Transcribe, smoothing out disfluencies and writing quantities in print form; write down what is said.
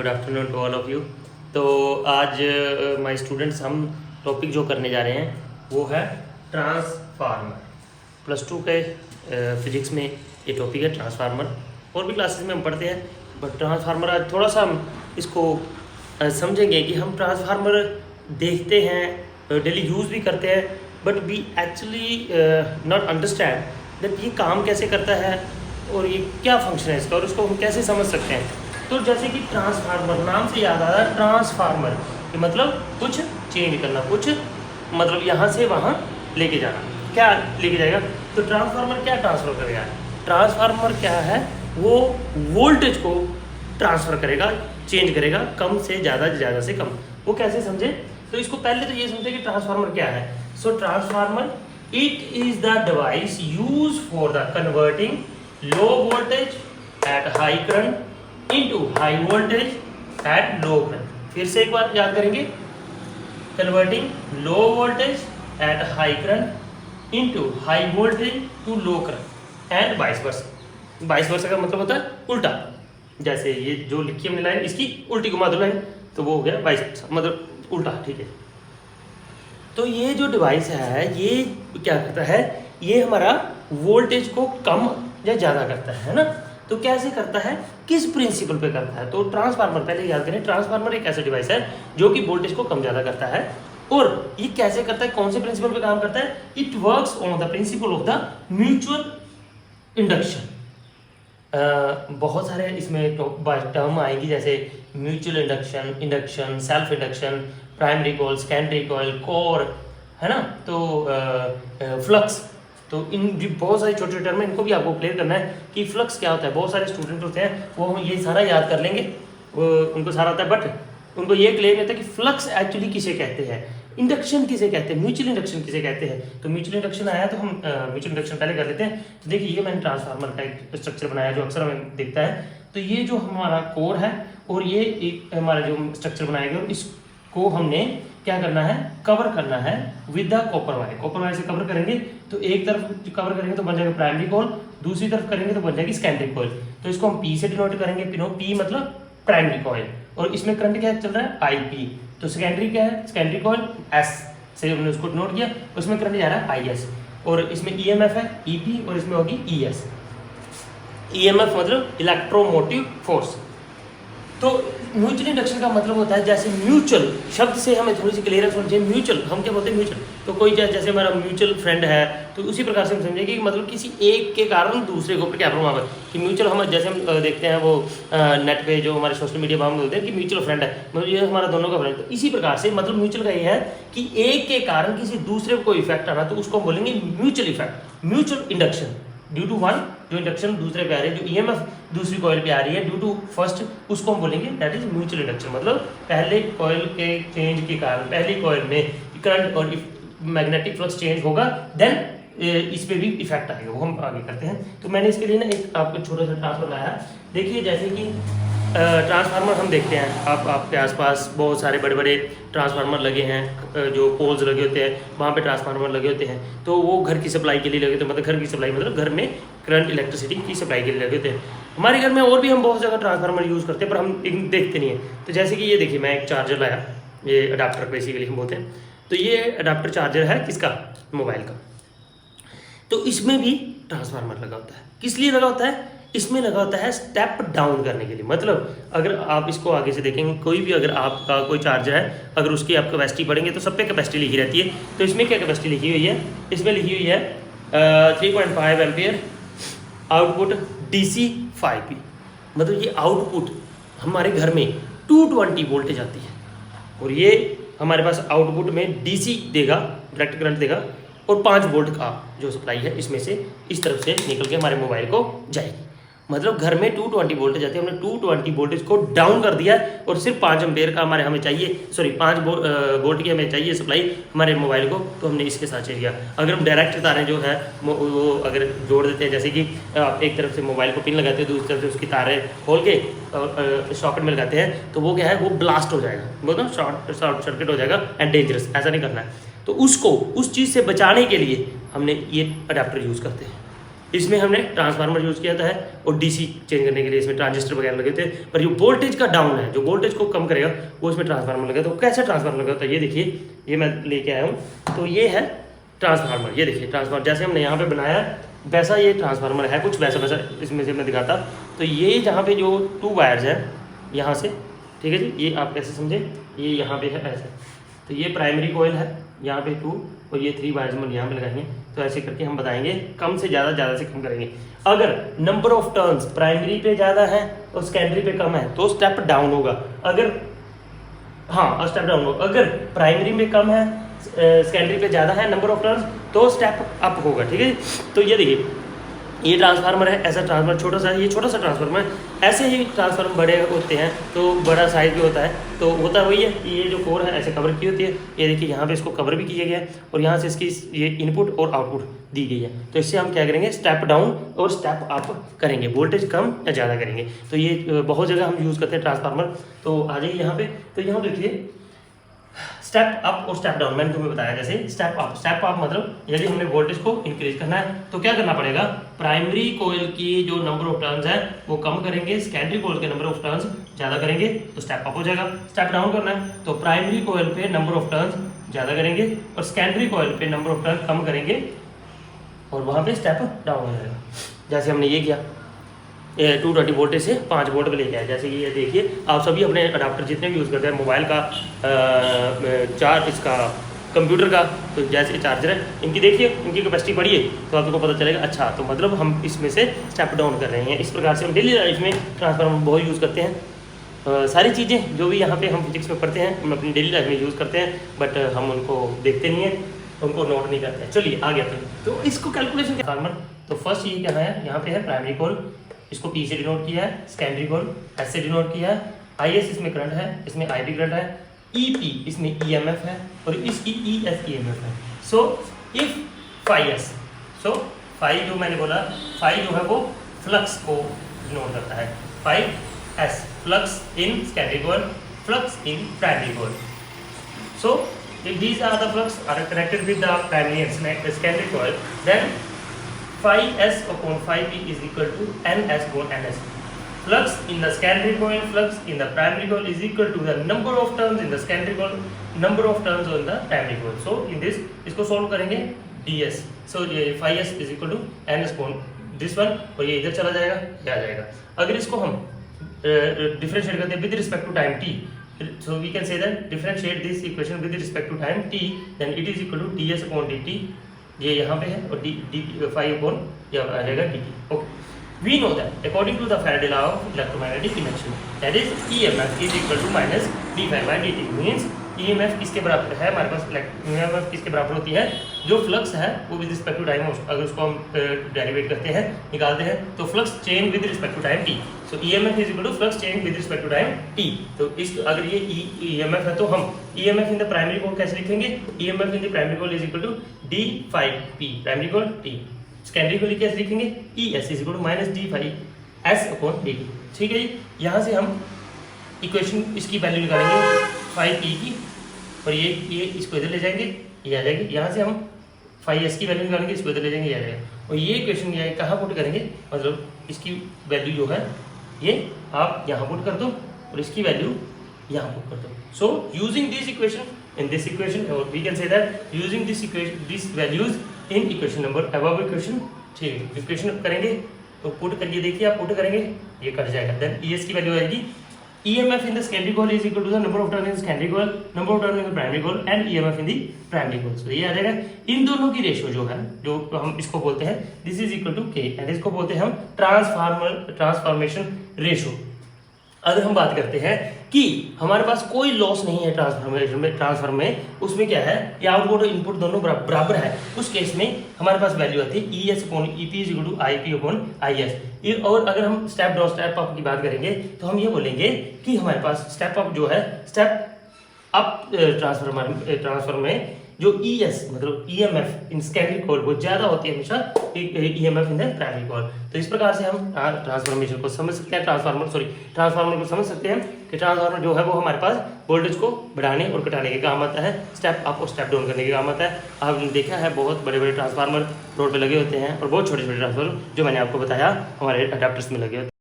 Good afternoon to all of you. तो आज my students हम टॉपिक जो करने जा रहे हैं वो है ट्रांसफार्मर। प्लस टू के फिजिक्स में ये टॉपिक है ट्रांसफार्मर। और भी क्लासेस में हम पढ़ते हैं, बट ट्रांसफार्मर आज थोड़ा सा हम इसको समझेंगे कि हम ट्रांसफार्मर देखते हैं, डेली यूज़ भी करते हैं, but we actually not understand that ये काम कैसे करता है और ये क्या फंक्शन है इसका और उसको हम कैसे समझ सकते हैं। तो जैसे कि ट्रांसफार्मर, नाम से याद आ रहा है ट्रांसफार्मर कि मतलब कुछ चेंज करना, कुछ मतलब यहाँ से वहाँ लेके जाना। क्या लेके जाएगा? तो ट्रांसफार्मर क्या ट्रांसफ़र करेगा? ट्रांसफार्मर क्या है? वो वोल्टेज को ट्रांसफ़र करेगा, चेंज करेगा, कम से ज़्यादा से कम। वो कैसे समझे? तो इसको पहले तो ये समझे कि ट्रांसफार्मर क्या है। So transformer it is the device use for the converting low voltage at high current into high voltage at low current. फिर से एक बार याद करेंगे, converting low voltage at high current into high voltage to low current and vice versa. Vice versa का मतलब होता है उल्टा। जैसे ये जो लिखी हमने लाइन, इसकी उल्टी घुमा दो लाइन, तो वो हो गया वाइस मतलब उल्टा। ठीक है, तो ये जो डिवाइस है ये क्या करता है? ये हमारा वोल्टेज को कम या ज़्यादा करता है ना। तो कैसे करता है, किस प्रिंसिपल पे करता है? तो ट्रांसफार्मर, पहले याद करें, ट्रांसफार्मर एक ऐसा डिवाइस है जो कि वोल्टेज को कम ज़्यादा करता है। और ये कैसे करता है, कौन से प्रिंसिपल पे काम करता है? It works on the principle of the mutual induction. बहुत सारे इसमें टर्म आएंगी, जैसे mutual induction, induction, self induction, primary coil, secondary coil, core, है ना। तो फ्लक्स, तो इन बहुत सारे छोटे छोटे टर्म है, इनको भी आपको क्लियर करना है कि फ्लक्स क्या होता है। बहुत सारे स्टूडेंट होते हैं वो ये सारा याद कर लेंगे, वो उनको सारा आता है, बट उनको ये क्लियर नहीं होता कि फ्लक्स एक्चुअली किसे कहते हैं, इंडक्शन किसे कहते हैं, म्यूचुअल इंडक्शन किसे कहते हैं। तो म्यूचुअल इंडक्शन आया तो हम म्यूचुअल इंडक्शन पहले कर लेते हैं। तो देखिए, ये मैंने ट्रांसफार्मर का एक स्ट्रक्चर बनाया जो अक्सर हमें दिखता है। तो ये जो हमारा कोर है और ये एक हमारा जो स्ट्रक्चर बनाया गया, इसको हमने क्या करना है, कवर करना है with the copper wire. Copper wire से कवर करेंगे तो एक तरफ कवर करेंगे तो बन जाएगा प्राइमरी कॉइल, दूसरी तरफ करेंगे तो बन जाएगी सेकेंडरी कॉइल। तो इसको हम पी से डिनोट करेंगे, पी मतलब प्राइमरी कॉइल, और इसमें करंट क्या चल रहा है, आई पी। तो सेकेंडरी क्या है, सेकेंडरी कॉइल एस से हमने उसको डिनोट किया, उसमें करंट जा रहा है आई एस, और इसमें ई एम एफ है ई पी, और इसमें होगी E S. E M F मतलब इलेक्ट्रोमोटिव फोर्स। तो म्यूचुअल इंडक्शन का मतलब होता है, जैसे म्यूचुअल शब्द से हमें थोड़ी सी क्लियर समझे। म्यूचुअल हम क्या बोलते हैं, म्यूचुअल। तो कोई जैसे हमारा म्यूचुअल फ्रेंड है, तो उसी प्रकार से हम समझेंगे कि मतलब किसी एक के कारण दूसरे के ऊपर क्या प्रभाव है। कि म्यूचुअल हम जैसे हम देखते हैं वो नेट पे जो हमारे सोशल मीडिया पर हम बोलते हैं कि म्यूचुअल फ्रेंड है, मतलब ये हमारा दोनों का फ्रेंड। तो इसी प्रकार से मतलब म्यूचुअल का ये है कि एक के कारण किसी दूसरे को इफेक्ट आना, तो उसको हम बोलेंगे mutual effect, mutual induction. Due to one, जो इंडक्शन दूसरे पे आ रही है, जो ईएमएफ दूसरी कॉइल पे आ रही है ड्यू टू फर्स्ट, उसको हम बोलेंगे दैट इज म्यूचुअल इंडक्शन। मतलब पहले कॉइल के चेंज के कारण पहली कॉइल में करंट और मैग्नेटिक फ्लक्स चेंज होगा, देन इस पे भी इफेक्ट आएगा। वो हम आगे करते हैं। तो मैंने इसके लिए ना एक आपको छोटा सा ट्रांसफर लाया। देखिए, जैसे कि ट्रांसफार्मर हम देखते हैं, आपके आसपास बहुत सारे बड़े बड़े ट्रांसफार्मर लगे हैं, जो पोल्स लगे होते हैं वहाँ पे ट्रांसफार्मर लगे होते हैं। तो वो घर की सप्लाई के लिए लगे होते हैं, मतलब घर की सप्लाई मतलब घर में करंट इलेक्ट्रिसिटी की सप्लाई के लिए लगे होते हैं। हमारे घर में और भी हम बहुत जगह ट्रांसफार्मर यूज़ करते हैं, पर हम देखते नहीं हैं। तो जैसे कि ये देखिए, मैं एक चार्जर लाया, ये अडाप्टर बेसिकली हम बोलते हैं। तो ये अडाप्टर चार्जर है किसका, मोबाइल का। तो इसमें भी ट्रांसफार्मर लगा होता है। किस लिए लगा होता है? इसमें लगा होता है स्टेप डाउन करने के लिए। मतलब अगर आप इसको आगे से देखेंगे, कोई भी अगर आपका कोई चार्जर है, अगर उसकी आप कैपेसिटी पढ़ेंगे तो सब पे कैपेसिटी लिखी रहती है। तो इसमें क्या कैपेसिटी लिखी हुई है? इसमें लिखी हुई है 3.5 एम्पियर, आउटपुट DC 5P। मतलब ये आउटपुट हमारे घर में 220 वोल्टेज आती है, और ये हमारे पास आउटपुट में DC देगा, डायरेक्ट करंट देगा, और 5 वोल्ट का जो सप्लाई है इसमें से इस तरफ से निकल के हमारे मोबाइल को जाएगी। मतलब घर में 220 वोल्टेज आती है, हमने 220 वोल्टेज को डाउन कर दिया, और सिर्फ 5 एम्पेयर का हमें चाहिए, सॉरी 5 वोल्ट की हमें चाहिए सप्लाई हमारे मोबाइल को, तो हमने इसके साथ चेंज किया। अगर हम डायरेक्ट तारें जो है वो अगर जोड़ देते हैं, जैसे कि आप एक तरफ से मोबाइल को पिन लगाते हैं, दूसरी तरफ से उसकी तारें खोल के सॉकेट में लगाते हैं, तो वो क्या है, वो ब्लास्ट हो जाएगा, वो ना शॉर्ट सर्किट हो जाएगा एंड डेंजरस। ऐसा नहीं करना है। तो उसको उस चीज़ से बचाने के लिए हमने ये अडाप्टर यूज़ करते हैं। इसमें हमने ट्रांसफार्मर यूज़ किया था है और डीसी चेंज करने के लिए इसमें ट्रांजिस्टर वगैरह लगे थे। पर जो वोल्टेज का डाउन है, जो वोल्टेज को कम करेगा, वो इसमें ट्रांसफार्मर लगा। तो कैसे ट्रांसफार्मर लगा? तो ये देखिए, ये मैं लेके आया हूँ। तो ये है ट्रांसफार्मर, ये देखिए ट्रांसफार्मर जैसे हमने यहाँ पे बनाया वैसा ये ट्रांसफार्मर है, कुछ वैसा वैसा इसमें से मैं दिखाता। तो ये जहाँ पे जो 2 वायर्स हैं यहाँ से, ठीक है जी, ये आप कैसे समझे, ये यहाँ पे है ऐसे। तो ये प्राइमरी कोयल है, यहाँ पे 2 और ये 3 वायर्स हम यहाँ पे लगाएंगे। तो ऐसे करके हम बताएंगे, कम से ज़्यादा, ज़्यादा से कम करेंगे। अगर नंबर ऑफ टर्न्स प्राइमरी पे ज़्यादा है और सेकेंडरी पे कम है तो स्टेप डाउन होगा। अगर हाँ स्टेप डाउन होगा। अगर प्राइमरी में कम है, सेकेंडरी पे ज़्यादा है नंबर ऑफ टर्न्स, तो स्टेप अप होगा। ठीक है, तो ये देखिए, ये ट्रांसफार्मर है, ऐसा ट्रांसफार्मर छोटा सा, ये छोटा सा ट्रांसफार्मर है। ऐसे ही ट्रांसफार्मर बड़े होते हैं तो बड़ा साइज भी होता है। तो होता वही है कि ये जो कोर है ऐसे कवर की होती है। ये देखिए यहाँ पे इसको कवर भी किया गया है और यहाँ से इसकी ये इनपुट और आउटपुट दी गई है। तो इससे हम क्या करेंगे, स्टेप डाउन और स्टेप अप करेंगे, वोल्टेज कम या ज़्यादा करेंगे। तो ये बहुत जगह हम यूज़ करते हैं ट्रांसफार्मर। तो आ जाइए यहाँ पे, तो यहाँ देखिए स्टेप अप और स्टेप डाउन मैंने तुम्हें बताया। जैसे स्टेप अप मतलब यदि हमने वोल्टेज को इंक्रीज करना है तो क्या करना पड़ेगा, प्राइमरी कोयल की जो नंबर ऑफ टर्न्स है वो कम करेंगे, सेकेंडरी कोयल के नंबर ऑफ टर्न्स ज़्यादा करेंगे, तो स्टेप अप हो जाएगा। स्टेप डाउन करना है तो प्राइमरी कोयल पे नंबर ऑफ टर्न्स ज़्यादा करेंगे और सेकेंडरी कोयल पे नंबर ऑफ टर्न कम करेंगे और वहाँ पे स्टेप डाउन हो जाएगा। जैसे हमने ये किया, 220 वोल्टेज से 5 वोल्ट पे लेके आया। जैसे कि ये देखिए, आप सभी अपने अडाप्टर जितने भी यूज़ करते हैं, मोबाइल का, चार्ज, इसका कंप्यूटर का, तो जैसे चार्जर है, इनकी देखिए, इनकी कैपेसिटी बढ़ी है तो आपको पता चलेगा। अच्छा, तो मतलब हम इसमें से स्टेप डाउन कर रहे हैं। इस प्रकार से हम डेली लाइफ में ट्रांसफार्मर बहुत यूज़ करते हैं। सारी चीज़ें जो भी यहाँ पे हम फिजिक्स में पढ़ते हैं हम अपनी डेली लाइफ में यूज़ करते हैं, बट हम उनको देखते नहीं हैं, उनको नोट नहीं करते हैं। चलिए आगे आते हैं। तो इसको कैलकुलेशन ट्रांसफार्मर, तो फर्स्ट ये क्या है, यहाँ पे है प्राइमरी कोल, इसको P से डिनोट किया है, सेकेंडरी कोल S से डिनोट किया है, IS इसमें करंट है, इसमें IP करंट है, EP इसमें EMF है और इसकी EF EMF है। So if phis, so phi जो मैंने बोला, फाइ जो है वो फ्लक्स को डिनोट करता है। 5S flux in secondary coil, flux in primary coil. So if these are the flux are connected with the primary and secondary coil, then phi s upon phi p is equal to ns upon ns. Flux in the secondary coil, flux in the primary coil is equal to the number of turns in the secondary coil, number of turns on the primary coil. So in this, इसको solve करेंगे ds. So ये phi s is equal to ns upon this one, और ये इधर चला जाएगा, ये आ जाएगा। अगर इसको हम differentiate करते हैं with respect to time t, so we can say that differentiate this equation with respect to time t, then it is equal to ds upon dt, ये यहाँ पे है, और dt 5 upon ये आ जाएगा dt. Okay, we know that according to the Faraday law of electromagnetic induction, that is EMF is equal to minus d5 by dt, means EMF किसके बराबर है हमारे पास, EMF किसके बराबर होती है, जो फ्लक्स है वो विद रिस्पेक्ट टू टाइम, अगर उसको हम डेरिवेट करते हैं, निकालते हैं, तो flux change with respect to time t. So EMF is equal to flux change with respect to time t. तो इस अगर ये EMF है तो हम EMF in the primary coil कैसे लिखेंगे, EMF in the primary coil is equal to d5p primary coil t. Secondary coil कैसे लिखेंगे, ES is equal to minus d5s upon dt. ठीक है जी, यहाँ से हम इक्वेशन इसकी वैल्यू निकालेंगे 5p की, और ये इसको इधर ले जाएंगे, ये आ जाएगी। यहाँ से हम 5s की वैल्यू निकालेंगे, इसको इधर ले जाएंगे, ये आ जाएगा। और ये इक्वेशन ये कहाँ पुट करेंगे, मतलब इसकी वैल्यू जो है ये आप यहाँ पुट कर दो और इसकी वैल्यू यहाँ पुट कर दो। So using this equation in this equation, और we can say that using this equation this values in equation number above equation. ठीक है, इक्वेशन करेंगे तो पुट करिए, देखिए आप पुट करेंगे ये कट जाएगा। देन ES की वैल्यू आएगी EMF in the secondary coil is equal to the number of turns in the secondary coil, number of turns in the primary coil and EMF in the primary coil. So ये आ जाएगा। इन दोनों की ratio जो है, जो हम इसको बोलते हैं this is equal to K, and इसको बोलते हैं हम ट्रांसफॉर्मेशन रेशियो। अगर हम बात करते हैं कि हमारे पास कोई लॉस नहीं है ट्रांसफार्मर में, उसमें क्या है, ये आउटपुट और इनपुट दोनों बराबर है, उस केस में हमारे पास वैल्यू आती है ES upon EP is equal to IP upon IS। और अगर हम स्टेप डाउन स्टेप अप की बात करेंगे तो हम ये बोलेंगे कि हमारे पास स्टेप अप जो है, स्टेप अप ट्रांसफार्मर में जो ES मतलब EMF इन सेकेंडरी कोर वो ज़्यादा होती है हमेशा EMF in the primary core. तो इस प्रकार से हम ट्रांसफॉर्मेशन को समझ सकते हैं, ट्रांसफार्मर को समझ सकते हैं कि ट्रांसफार्मर जो है वो हमारे पास वोल्टेज को बढ़ाने और घटाने के काम आता है, स्टेप अप और स्टेप डाउन करने के काम आता है। आपने देखा है बहुत बड़े बड़े ट्रांसफार्मर रोड पे लगे होते हैं और बहुत छोटे छोटे ट्रांसफार्मर जो मैंने आपको बताया हमारे अडाप्टर्स में लगे होते हैं।